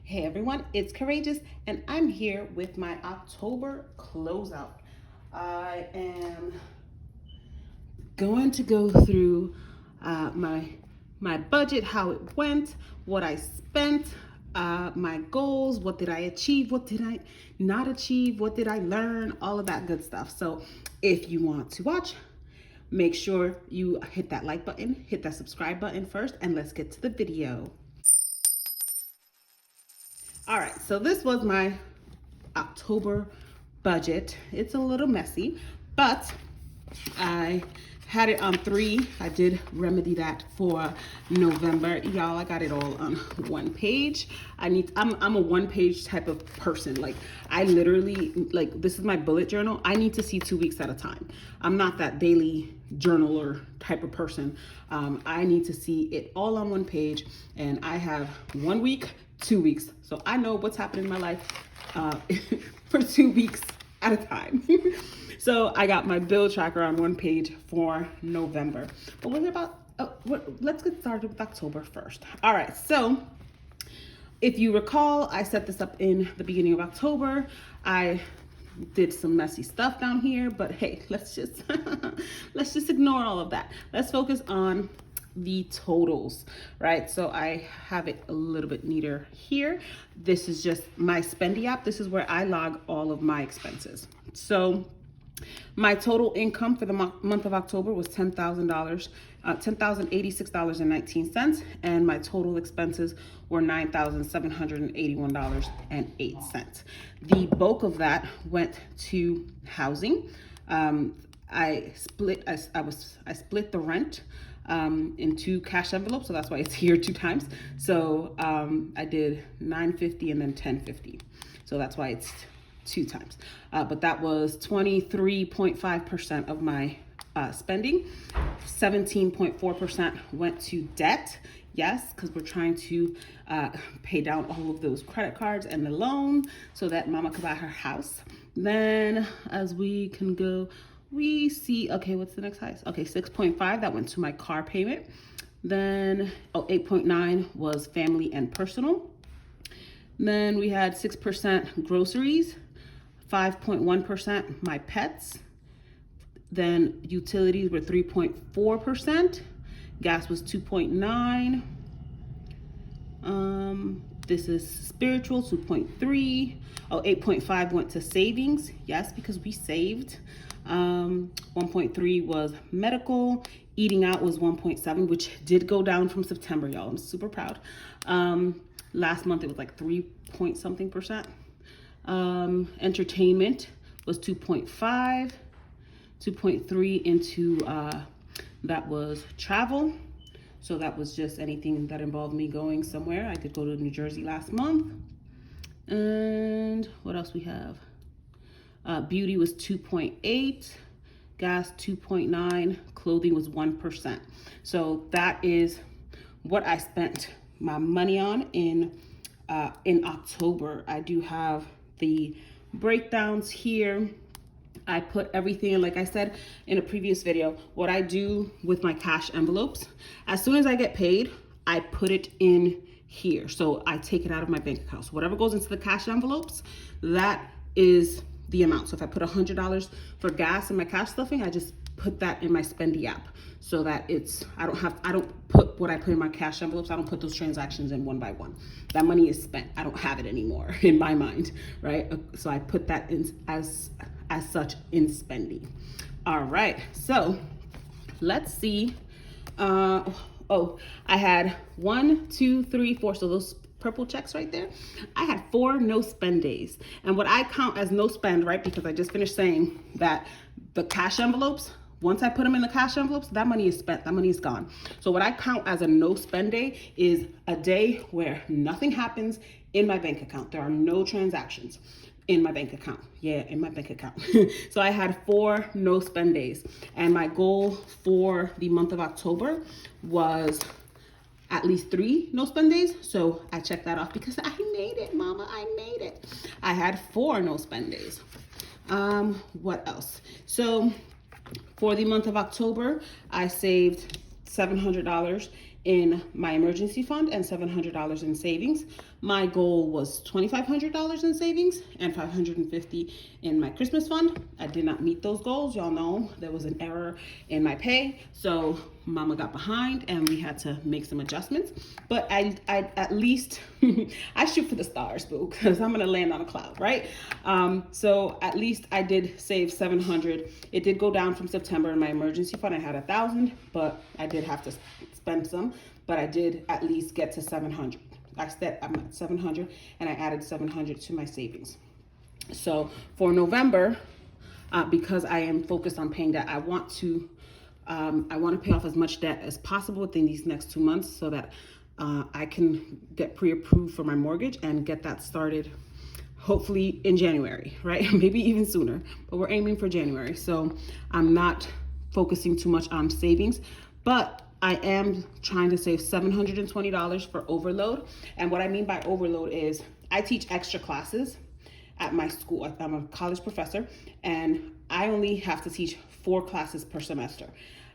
Hey everyone, it's Courageous, and I'm here with my October closeout. I am going to go through my budget, how it went, what I spent, my goals, what did I achieve, what did I not achieve, what did I learn, all of that good stuff. So if you want to watch, make sure you hit that like button, hit that subscribe button first, and let's get to the video. All right, so this was my October budget. It's a little messy, but I had it on 3. I did remedy that for November. Y'all, I got it all on one page. I'm a one-page type of person. Like, I literally, like, this is my bullet journal. I need to see 2 weeks at a time. I'm not that daily journaler type of person. I need to see it all on one page, and I have 1 week, 2 weeks. So I know what's happening in my life for 2 weeks at a time. So I got my bill tracker on one page for November. But what about, let's get started with October first. All right, so if you recall, I set this up in the beginning of October. I did some messy stuff down here, but hey, let's just let's just ignore all of that. Let's focus on the totals, right? So I have it a little bit neater here. This is just my Spendy app. This is where I log all of my expenses. So my total income for the month of October was $10,000, $10,086.19, and my total expenses were $9,781.08. The bulk of that went to housing. I split the rent in 2 cash envelopes, so that's why it's here 2 times. So I did $950 and then $1050, so that's why it's 2 times. But that was 23.5% of my spending. 17.4% went to debt. Yes, because we're trying to pay down all of those credit cards and the loan so that mama could buy her house. Then as we can go, we see, okay, what's the next highest? Okay, 6.5, that went to my car payment. Then 8.9 was family and personal. Then we had 6% groceries, 5.1% my pets. Then utilities were 3.4%. Gas was 2.9. This is spiritual, 2.3. 8.5 went to savings. Yes, because we saved. 1.3 was medical. Eating out was 1.7, which did go down from September, y'all. I'm super proud. Last month it was like 3 point something percent. Entertainment was 2.5. 2.3 into that was travel. So that was just anything that involved me going somewhere. I did go to New Jersey last month. And what else we have? Beauty was 2.8, gas 2.9, clothing was 1%. So that is what I spent my money on in October. I do have the breakdowns here. I put everything in, like I said in a previous video, what I do with my cash envelopes, as soon as I get paid, I put it in here. So I take it out of my bank account. So whatever goes into the cash envelopes, that is the amount. So if I put $100 for gas in my cash stuffing, I just put that in my Spendy app so that it's, I don't put what I put in my cash envelopes. I don't put those transactions in one by one. That money is spent. I don't have it anymore in my mind, right? So I put that in as such in Spendy. All right, so let's see. Oh, I had 1, 2, 3, 4. So those purple checks right there, I had 4 no spend days. And what I count as no spend, right? Because I just finished saying that the cash envelopes, once I put them in the cash envelopes, that money is spent, that money is gone. So what I count as a no spend day is a day where nothing happens in my bank account. There are no transactions in my bank account. Yeah, in my bank account. So I had 4 no spend days. And my goal for the month of October was at least 3 no spend days. So I checked that off because I made it, mama, I made it. I had 4 no spend days. What else? So for the month of October, I saved $700 in my emergency fund and $700 in savings. My goal was $2,500 in savings and $550 in my Christmas fund. I did not meet those goals. Y'all know there was an error in my pay, so mama got behind and we had to make some adjustments. But I at least I shoot for the stars, boo, because I'm gonna land on a cloud, right? So at least I did save $700. It did go down from September in my emergency fund. I had $1,000, but I did have to spend some, but I did at least get to $700. I'm at $700 and I added $700 to my savings. So for November, because I am focused on paying debt, I want to pay off as much debt as possible within these next 2 months so that I can get pre-approved for my mortgage and get that started hopefully in January, right? Maybe even sooner, but we're aiming for January. So I'm not focusing too much on savings, but I am trying to save $720 for overload. And what I mean by overload is I teach extra classes at my school. I'm a college professor and I only have to teach 4 classes per semester.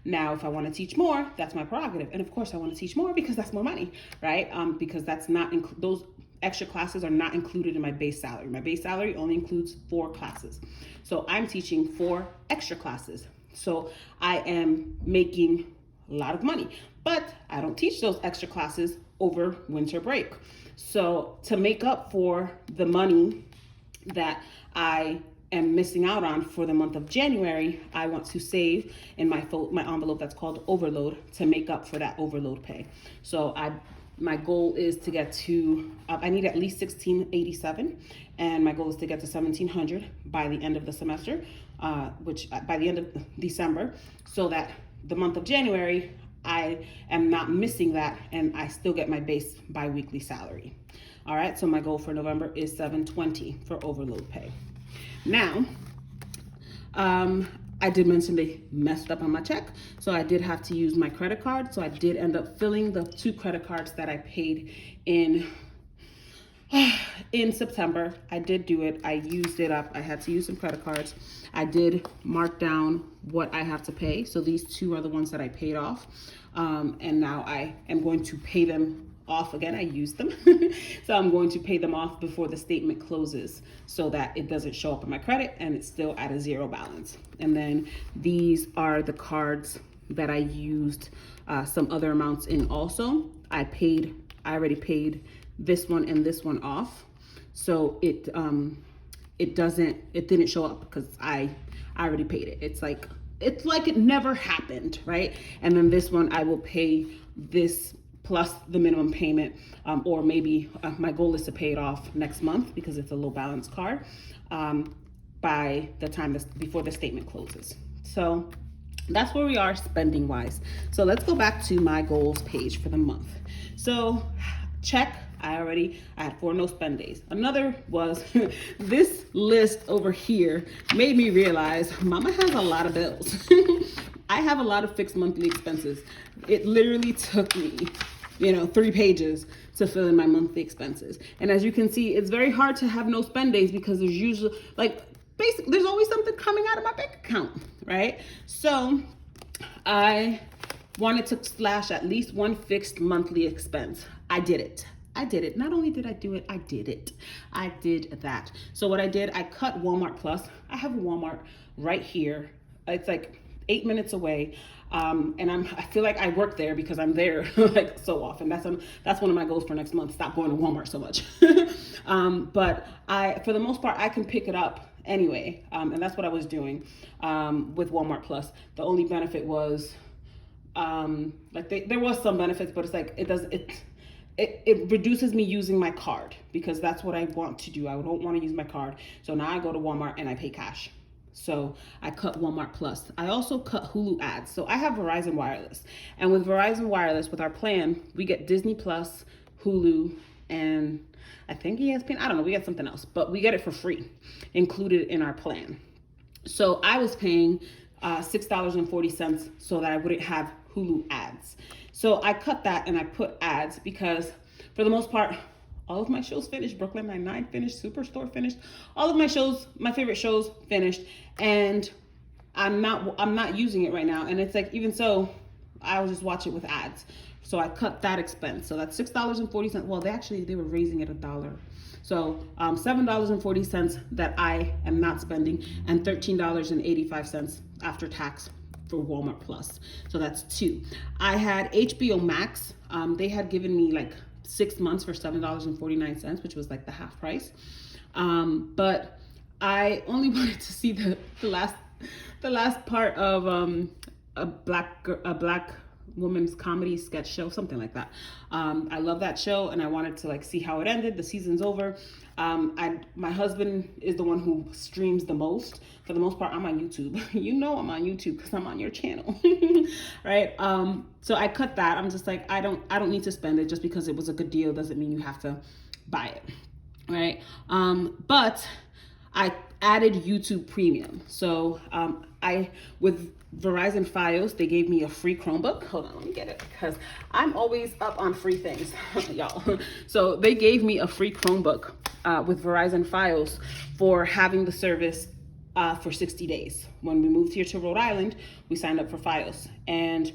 Now, if I want to teach more, that's my prerogative. And of course I want to teach more because that's more money, right? Because that's not, those extra classes are not included in my base salary. My base salary only includes 4 classes. So I'm teaching 4 extra classes. So I am making a lot of money, but I don't teach those extra classes over winter break. So to make up for the money that I am missing out on for the month of January, I want to save in my envelope that's called overload to make up for that overload pay. So my goal is to get to, I need at least $1,687, and my goal is to get to $1,700 by the end of the semester, which by the end of December, so that the month of January, I am not missing that and I still get my base bi-weekly salary. All right, so my goal for November is $720 for overload pay. Now, I did mention they messed up on my check, so I did have to use my credit card. So I did end up filling the 2 credit cards that I paid in September. I did do it. I used it up. I had to use some credit cards. I did mark down what I have to pay. So these 2 are the ones that I paid off. And now I am going to pay them off again. I used them. So I'm going to pay them off before the statement closes so that it doesn't show up in my credit and it's still at a 0 balance. And then these are the cards that I used some other amounts in also. I already paid this one and this one off. So it didn't show up because I already paid it. It's like it never happened, right? And then this one I will pay this plus the minimum payment, or maybe my goal is to pay it off next month because it's a low balance card by the time before the statement closes. So that's where we are spending wise. So let's go back to my goals page for the month. So check, I had 4 no spend days. Another was this list over here made me realize mama has a lot of bills. I have a lot of fixed monthly expenses. It literally took me 3 pages to fill in my monthly expenses. And as you can see, it's very hard to have no spend days because there's usually basically there's always something coming out of my bank account, right? So I wanted to slash at least 1 fixed monthly expense. I did it. Not only did I do it, I did it. I did that. So what I did, I cut Walmart Plus. I have a Walmart right here. It's like 8 minutes away. And I feel like I work there because I'm there like so often. That's one of my goals for next month. Stop going to Walmart so much. But for the most part, I can pick it up anyway. And that's what I was doing with Walmart Plus. The only benefit was there was some benefits, but it's like it reduces me using my card because that's what I want to do. I don't want to use my card. So now I go to Walmart and I pay cash. So I cut Walmart Plus. I also cut Hulu ads. So I have Verizon Wireless. And with Verizon Wireless, with our plan, we get Disney Plus, Hulu, and I think ESPN. I don't know, we get something else. But we get it for free, included in our plan. So I was paying $6.40 so that I wouldn't have Hulu ads. So I cut that and I put ads because for the most part, all of my shows finished. Brooklyn Nine-Nine finished, Superstore finished. All of my shows, my favorite shows finished, and I'm not using it right now. And it's like, even so, I'll just watch it with ads So I cut that expense. So that's $6.40. Well, they were raising it $1. So $7.40 that I am not spending, and $13.85 after tax for Walmart Plus. So that's 2. I had HBO Max. They had given me like 6 months for $7.49, which was like the half price. But I only wanted to see the last part of a black woman's comedy sketch show, something like that. I love that show, and I wanted to like see how it ended. The season's over. My husband is the one who streams the most. For the most part, I'm on YouTube. You know I'm on YouTube because I'm on your channel, right? So I cut that. I'm just like, I don't need to spend it. Just because it was a good deal doesn't mean you have to buy it, right? But I added YouTube Premium. So with Verizon Fios, they gave me a free Chromebook. Hold on, let me get it because I'm always up on free things, y'all. So they gave me a free Chromebook with Verizon Fios for having the service for 60 days. When we moved here to Rhode Island, we signed up for Fios and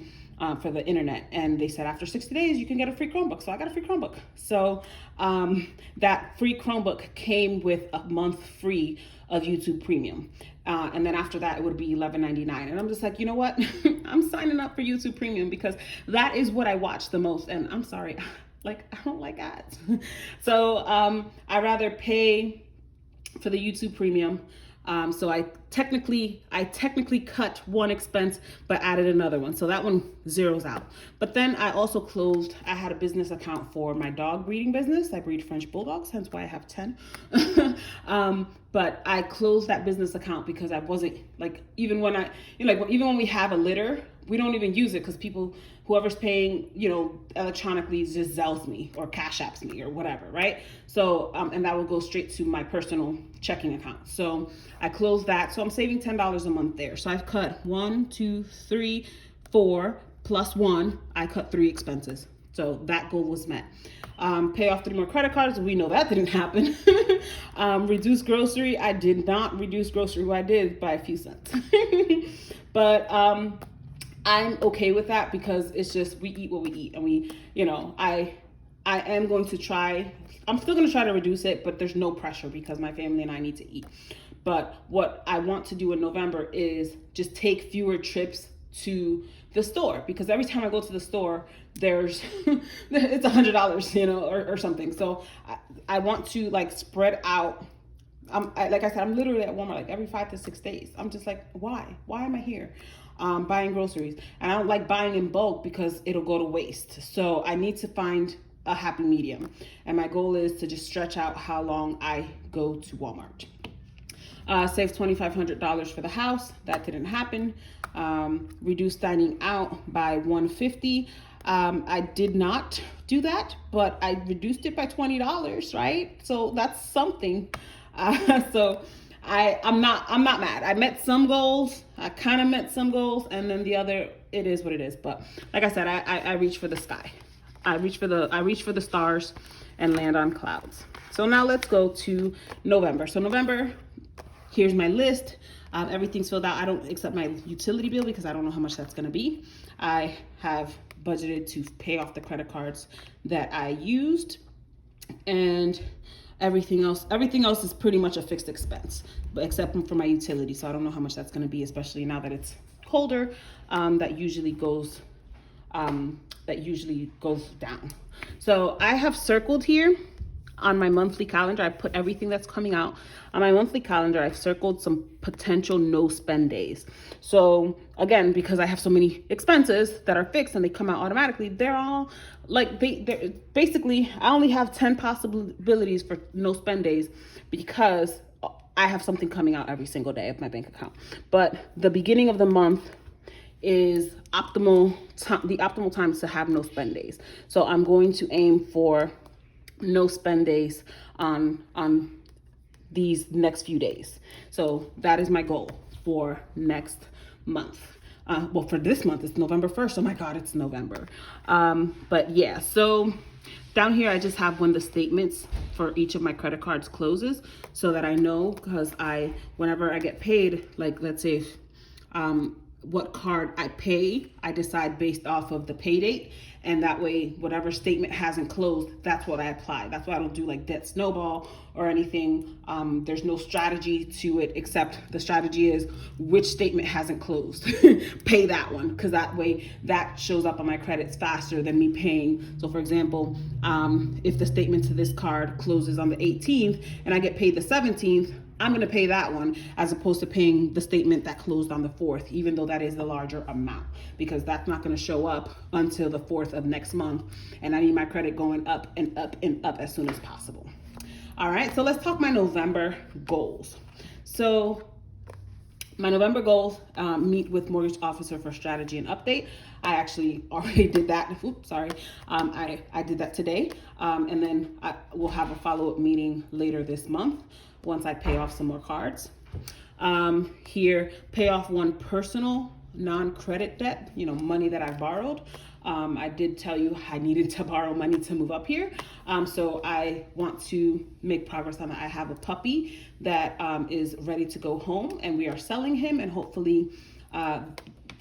for the internet, and they said after 60 days you can get a free Chromebook. So I got a free Chromebook. So that free Chromebook came with a month free of YouTube Premium. And then after that, it would be $11.99. And I'm just like, you know what? I'm signing up for YouTube Premium because that is what I watch the most. And I'm sorry, like, I don't like ads. So I rather pay for the YouTube Premium. So I technically cut one expense, but added another one. So that one zeroes out. But then I also I had a business account for my dog breeding business. I breed French Bulldogs, hence why I have 10. But I closed that business account because I wasn't like, even when we have a litter, we don't even use it because whoever's paying, electronically just Zells me or Cash Apps me or whatever, right? So, and that will go straight to my personal checking account. So I closed that. So I'm saving $10 a month there. So I've cut 1, 2, 3, 4 plus 1. I cut 3 expenses. So that goal was met. Pay off 3 more credit cards. We know that didn't happen. Reduce grocery. I did not reduce grocery. Well, I did by a few cents. But I'm okay with that because it's just, we eat what we eat. And I am going to try, I'm still going to try to reduce it, but there's no pressure because my family and I need to eat. But what I want to do in November is just take fewer trips to the store, because every time I go to the store, it's $100, or something. So I want to like spread out. Like I said, I'm literally at Walmart like every 5 to 6 days. I'm just like, why am I here? Buying groceries, and I don't like buying in bulk because it'll go to waste. So I need to find a happy medium, and my goal is to just stretch out how long I go to Walmart. Save $2,500 for the house. That didn't happen. Reduce dining out by $150. I did not do that, but I reduced it by $20, right? So that's something. So I'm not mad. I met some goals. I kind of met some goals, and then the other, it is what it is. But like I said, I reach for the sky. I reach for the stars and land on clouds. So now let's go to November. So November, here's my list. Everything's filled out. I don't accept my utility bill because I don't know how much that's going to be. I have budgeted to pay off the credit cards that I used, and everything else is pretty much a fixed expense, but except for my utility. So I don't know how much that's going to be, especially now that it's colder. That usually goes down. So I have circled here on my monthly calendar. I put everything that's coming out on my monthly calendar. I've circled some potential no spend days. So again, because I have so many expenses that are fixed and they come out automatically, they're all like, they're basically, I only have 10 possibilities for no spend days because I have something coming out every single day of my bank account. But the beginning of the month is the optimal time to have no spend days. So I'm going to aim for no spend days on these next few days. So that is my goal for next month. Well, for this month, it's November 1st. Oh my God, it's November. But yeah, so down here, I just have when the statements for each of my credit cards closes so that I know, because whenever I get paid, like let's say if what card I pay, I decide based off of the pay date. And that way, whatever statement hasn't closed, that's what I apply. That's why I don't do like debt snowball or anything. There's no strategy to it, except the strategy is which statement hasn't closed. Pay that one, because that way that shows up on my credits faster than me paying. So for example, if the statement to this card closes on the 18th and I get paid the 17th, I'm going to pay that one as opposed to paying the statement that closed on the 4th, even though that is the larger amount, because that's not going to show up until the 4th of next month. And I need my credit going up and up and up as soon as possible. All right, so let's talk my November goals. So my November goals, meet with mortgage officer for strategy and update. I actually already did that. Oops, sorry. I did that today. And then I will have a follow-up meeting later this month once I pay off some more cards. Here, pay off one personal non-credit debt, money that I borrowed. I did tell you I needed to borrow money to move up here. So I want to make progress on that. I have a puppy that is ready to go home, and we are selling him, and hopefully,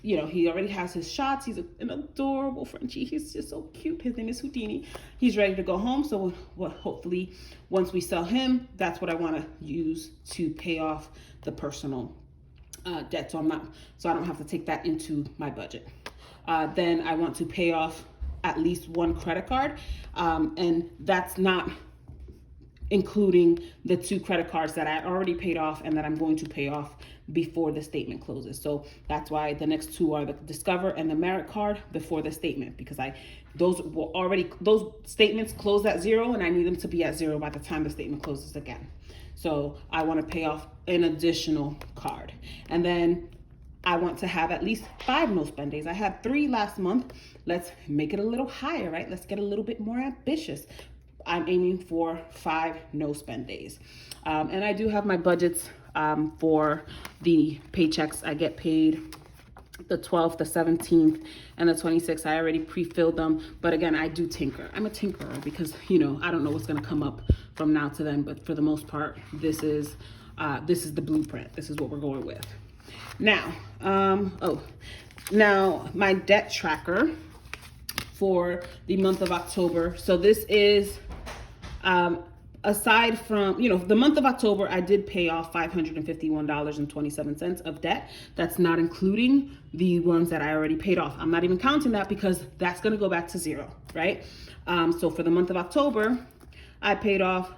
he already has his shots. He's an adorable Frenchie. He's just so cute. His name is Houdini. He's ready to go home. So hopefully once we sell him, that's what I want to use to pay off the personal debt. So I don't have to take that into my budget. Then I want to pay off at least one credit card. And that's not including the 2 credit cards that I already paid off and that I'm going to pay off before the statement closes. So that's why the next 2 are the Discover and the Merit card before the statement, because those statements closed at 0 and I need them to be at 0 by the time the statement closes again. So I want to pay off an additional card. And then I want to have at least 5 no spend days. I had 3 last month. Let's make it a little higher, right? Let's get a little bit more ambitious. I'm aiming for 5 no spend days. And I do have my budgets for the paychecks. I get paid the 12th, the 17th, and the 26th. I already pre-filled them. But again, I do tinker. I'm a tinkerer because, I don't know what's going to come up from now to then. But for the most part, this is the blueprint. This is what we're going with. Now, now my debt tracker for the month of October. So this is, aside from, the month of October, I did pay off $551.27 of debt. That's not including the ones that I already paid off. I'm not even counting that because that's going to go back to 0, right? So for the month of October, I paid off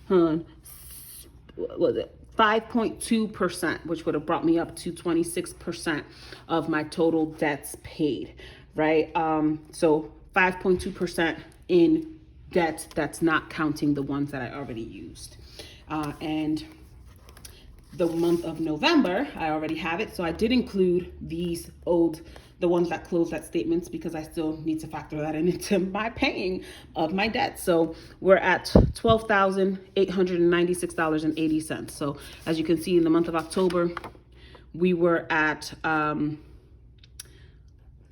5.2%, which would have brought me up to 26% of my total debts paid, right? So 5.2% in debt, that's not counting the ones that I already used. And the month of November, I already have it. So I did include the ones that closed at statements because I still need to factor that into my paying of my debt. So we're at $12,896.80. So as you can see, in the month of October, we were at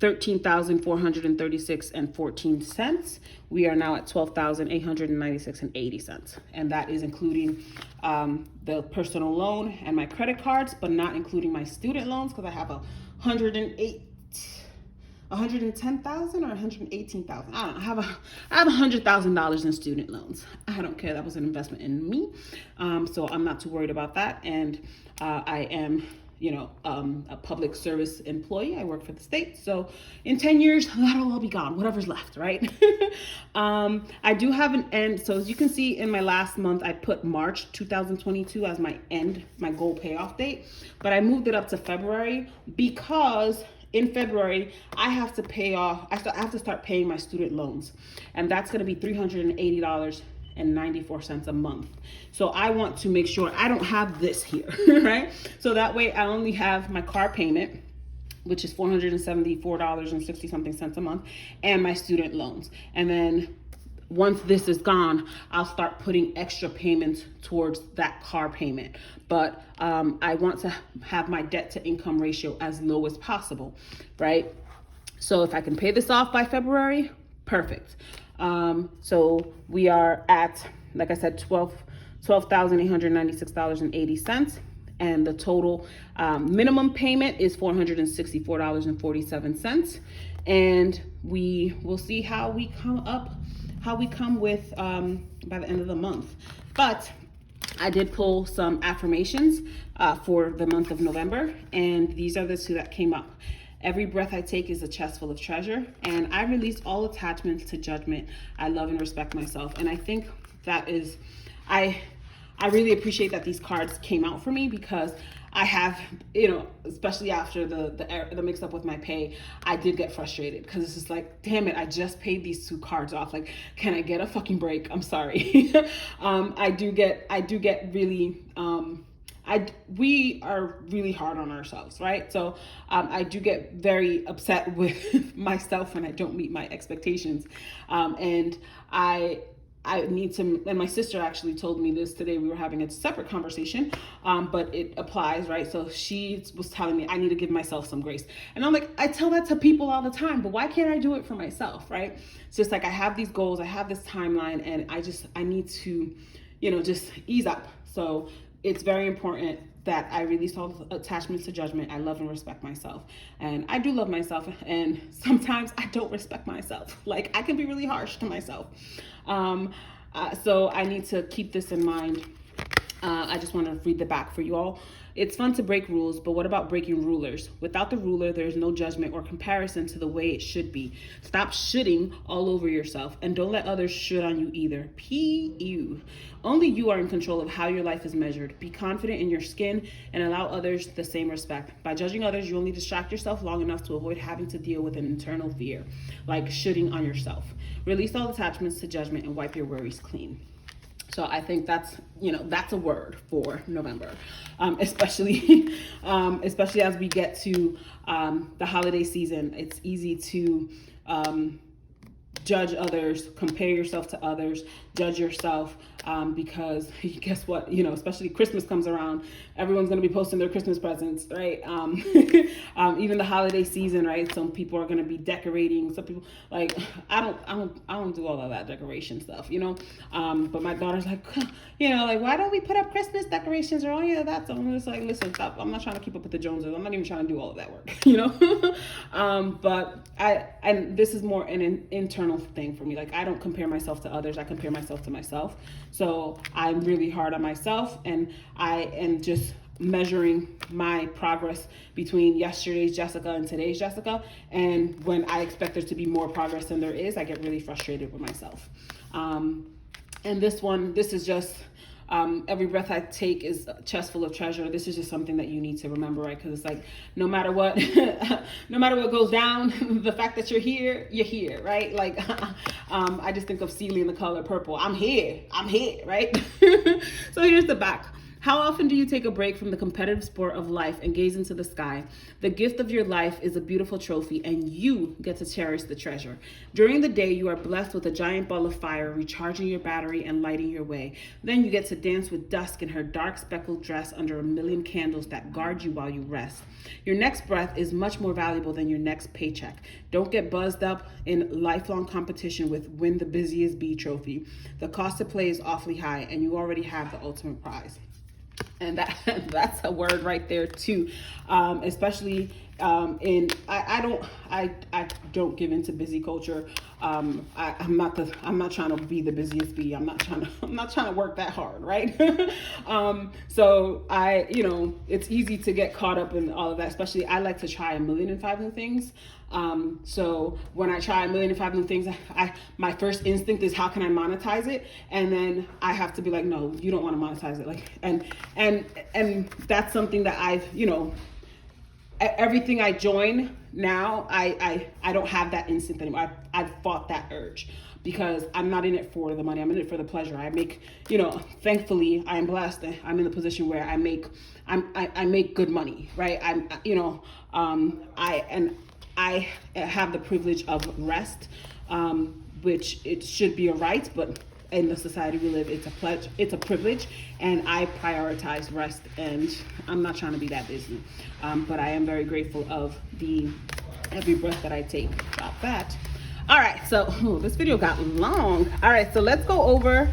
$13,436.14. We are now at $12,896.80, and that is including the personal loan and my credit cards, but not including my student loans because I have $110,000 or $118,000. I don't know. I have $100,000 in student loans. I don't care. That was an investment in me, so I'm not too worried about that. And I am, a public service employee. I work for the state. So in 10 years, that'll all be gone, whatever's left, right? I do have an end. So as you can see in my last month, I put March 2022 as my goal payoff date, but I moved it up to February because in February, I have to start paying my student loans, and that's going to be $380.94 a month. So I want to make sure I don't have this here, right? So that way I only have my car payment, which is $474.60 something a month, and my student loans. And then once this is gone, I'll start putting extra payments towards that car payment. But I want to have my debt to income ratio as low as possible, right? So if I can pay this off by February, perfect. So we are at, like I said, $12,896.80. and the total minimum payment is $464.47. And we will see how we come with by the end of the month. But I did pull some affirmations for the month of November, and these are the two that came up. Every breath I take is a chest full of treasure, and I release all attachments to judgment. I love and respect myself. And I think that is, I really appreciate that these cards came out for me, because I have, especially after the mix up with my pay, I did get frustrated, because it's just like, damn it, I just paid these two cards off. Like, can I get a fucking break? I'm sorry. I do get really, we are really hard on ourselves, right? So I do get very upset with myself when I don't meet my expectations. And I need to, and my sister actually told me this today. We were having a separate conversation, but it applies, right? So she was telling me I need to give myself some grace. And I'm like, I tell that to people all the time, but why can't I do it for myself, right? It's just like, I have these goals, I have this timeline, and I need to, just ease up. So it's very important that I release all attachments to judgment. I love and respect myself. And I do love myself. And sometimes I don't respect myself. Like, I can be really harsh to myself. So I need to keep this in mind. I just want to read the back for you all. It's fun to break rules, but what about breaking rulers? Without the ruler, there's no judgment or comparison to the way it should be. Stop shitting all over yourself, and don't let others shit on you either. P.U. Only you are in control of how your life is measured. Be confident in your skin and allow others the same respect. By judging others, you only distract yourself long enough to avoid having to deal with an internal fear, like shitting on yourself. Release all attachments to judgment and wipe your worries clean. So I think that's a word for November, especially as we get to the holiday season. It's easy to judge others, compare yourself to others, judge yourself, because guess what, especially Christmas comes around, everyone's going to be posting their Christmas presents, right? Even the holiday season, right? Some people are going to be decorating. Some people, like, I don't do all of that decoration stuff, but my daughter's like, like, why don't we put up Christmas decorations or any of that? So I'm just like, listen, stop. I'm not trying to keep up with the Joneses. I'm not even trying to do all of that work, but and this is more an internal thing for me. Like, I don't compare myself to others. I compare myself to myself. So I'm really hard on myself, and I am just measuring my progress between yesterday's Jessica and today's Jessica. And when I expect there to be more progress than there is, I get really frustrated with myself. And this is just, every breath I take is a chest full of treasure. This is just something that you need to remember, right? Because it's like, no matter what, no matter what goes down, the fact that you're here, right? Like, I just think of Celie in the color purple. I'm here, right? So here's the back. How often do you take a break from the competitive sport of life and gaze into the sky? The gift of your life is a beautiful trophy, and you get to cherish the treasure. During the day, you are blessed with a giant ball of fire, recharging your battery and lighting your way. Then you get to dance with dusk in her dark speckled dress under a million candles that guard you while you rest. Your next breath is much more valuable than your next paycheck. Don't get buzzed up in lifelong competition with Win the Busiest Bee trophy. The cost to play is awfully high, and you already have the ultimate prize. And that's a word right there too, especially I don't give into busy culture. I'm not trying to be the busiest bee. I'm not trying to work that hard, right? So it's easy to get caught up in all of that. Especially, I like to try 1,000,005 new things. So when I try 1,000,005 new things, my first instinct is, how can I monetize it? And then I have to be like, no, you don't want to monetize it. Like, and that's something that I've, everything I join now, I don't have that instinct anymore. I've fought that urge, because I'm not in it for the money. I'm in it for the pleasure. I make, thankfully I am blessed. I'm in the position where I make good money, right? I have the privilege of rest, which it should be a right, but in the society we live, it's a privilege, and I prioritize rest, and I'm not trying to be that busy. But I am very grateful of every breath that I take. Drop that. All right, so this video got long. All right, so let's go over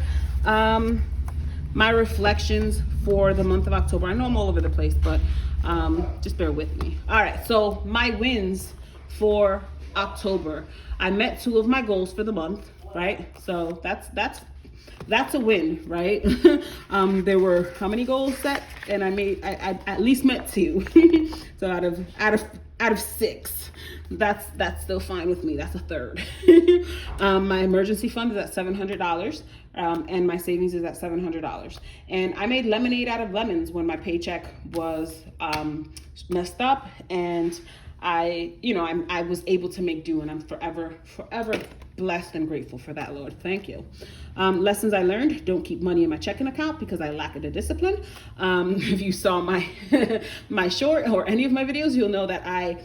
my reflections for the month of October. I know I'm all over the place, but just bear with me. All right, so my wins for October. I met 2 of my goals for the month, right? So that's a win, right? There were how many goals set, and I at least met 2. So out of 6, that's still fine with me. That's a third. My emergency fund is at $700, and my savings is at $700. And I made lemonade out of lemons when my paycheck was messed up, and I was able to make do, and I'm forever blessed and grateful for that, Lord. Thank you. Lessons I learned: don't keep money in my checking account because I lack the discipline. If you saw my my short or any of my videos, you'll know that I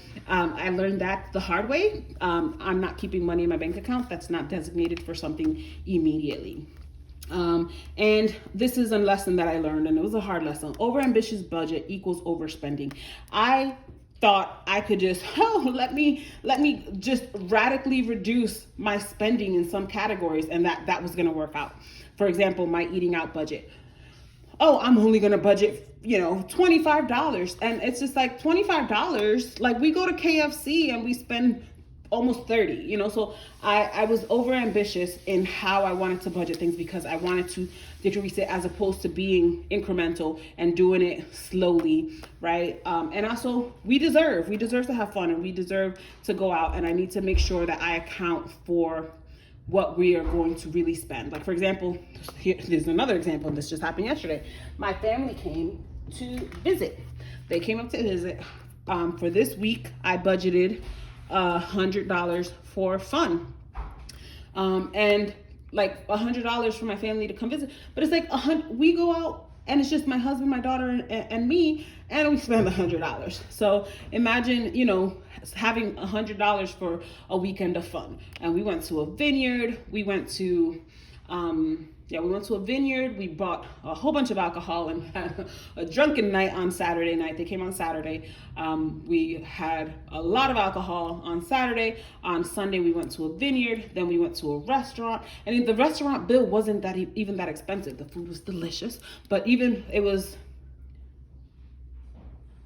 learned that the hard way. I'm not keeping money in my bank account that's not designated for something immediately. And this is a lesson that I learned, and it was a hard lesson. Overambitious budget equals overspending. I thought I could just, let me just radically reduce my spending in some categories, and that was going to work out. For example, my eating out budget. I'm only going to budget, $25. And it's just like $25. Like, we go to KFC and we spend almost 30, so I was over ambitious in how I wanted to budget things because I wanted to decrease it as opposed to being incremental and doing it slowly, right? And also we deserve to have fun, and we deserve to go out, and I need to make sure that I account for what we are going to really spend. Like, for example, there's another example. This just happened yesterday. My family came to visit. They came up to visit. For this week, I budgeted $100 for fun, and like $100 for my family to come visit. But it's like we go out and it's just my husband, my daughter, and me, and we spend $100. So imagine, having $100 for a weekend of fun. And we went to a vineyard. We went to a vineyard. We bought a whole bunch of alcohol and had a drunken night on Saturday night. They came on Saturday. We had a lot of alcohol on Saturday. On Sunday, we went to a vineyard. Then we went to a restaurant. And the restaurant bill wasn't even that expensive. The food was delicious, but it was.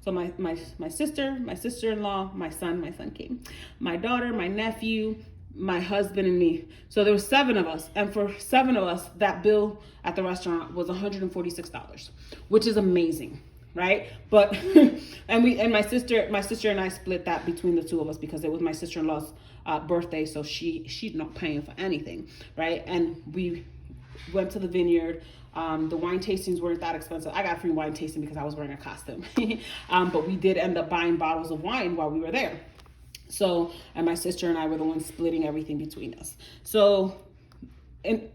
So my sister-in-law, my son came, my daughter, my nephew, my husband, and me. So there were 7 of us, and for 7 of us, that bill at the restaurant was $146, which is amazing, right? But and my sister and I split that between the 2 of us because it was my sister-in-law's birthday, so she's not paying for anything, right? And we went to the vineyard. The wine tastings weren't that expensive. I got free wine tasting because I was wearing a costume. But we did end up buying bottles of wine while we were there. So, and my sister and I were the ones splitting everything between us. So, and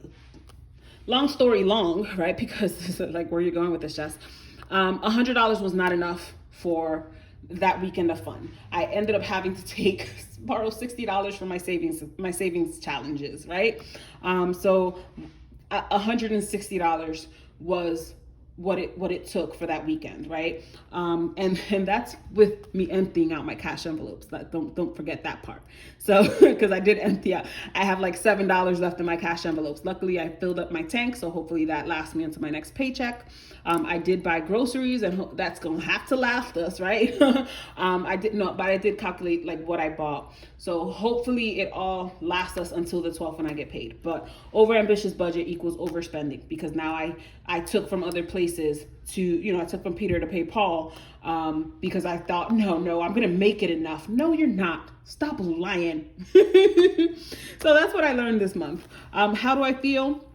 long story long, right? Because this is like where you're going with this, Jess. $100 was not enough for that weekend of fun. I ended up having to borrow $60 from my savings challenges, right? So $160 was what it took for that weekend, right? And that's with me emptying out my cash envelopes. Don't forget that part. So, because I did empty out, I have like $7 left in my cash envelopes. Luckily, I filled up my tank, so hopefully that lasts me until my next paycheck. I did buy groceries, and that's gonna have to last us, right? I did calculate like what I bought. So hopefully it all lasts us until the 12th when I get paid. But overambitious budget equals overspending, because now I took from other places I took from Peter to pay Paul, because I thought, no, I'm gonna make it enough. No, you're not. Stop lying. So that's what I learned this month. How do I feel?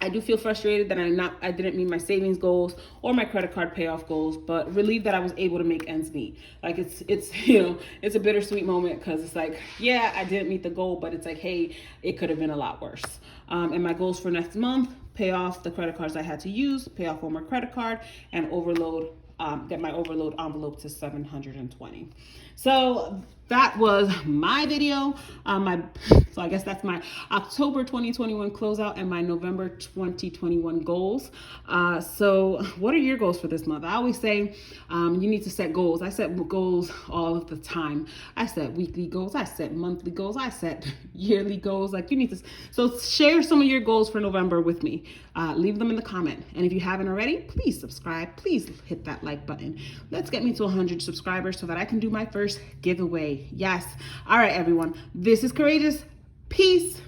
I do feel frustrated that I didn't meet my savings goals or my credit card payoff goals, but relieved that I was able to make ends meet. Like it's a bittersweet moment, because it's like, yeah, I didn't meet the goal, but it's like, hey, it could have been a lot worse. And my goals for next month: pay off the credit cards I had to use, pay off one more credit card, and get my overload envelope to 720. So that was my video. So I guess that's my October 2021 closeout and my November 2021 goals. So what are your goals for this month? I always say you need to set goals. I set goals all of the time. I set weekly goals. I set monthly goals. I set yearly goals. Like, you need to. So share some of your goals for November with me. Leave them in the comment. And if you haven't already, please subscribe. Please hit that like button. Let's get me to 100 subscribers so that I can do my first giveaway. Yes. All right, everyone. This is Courageous. Peace.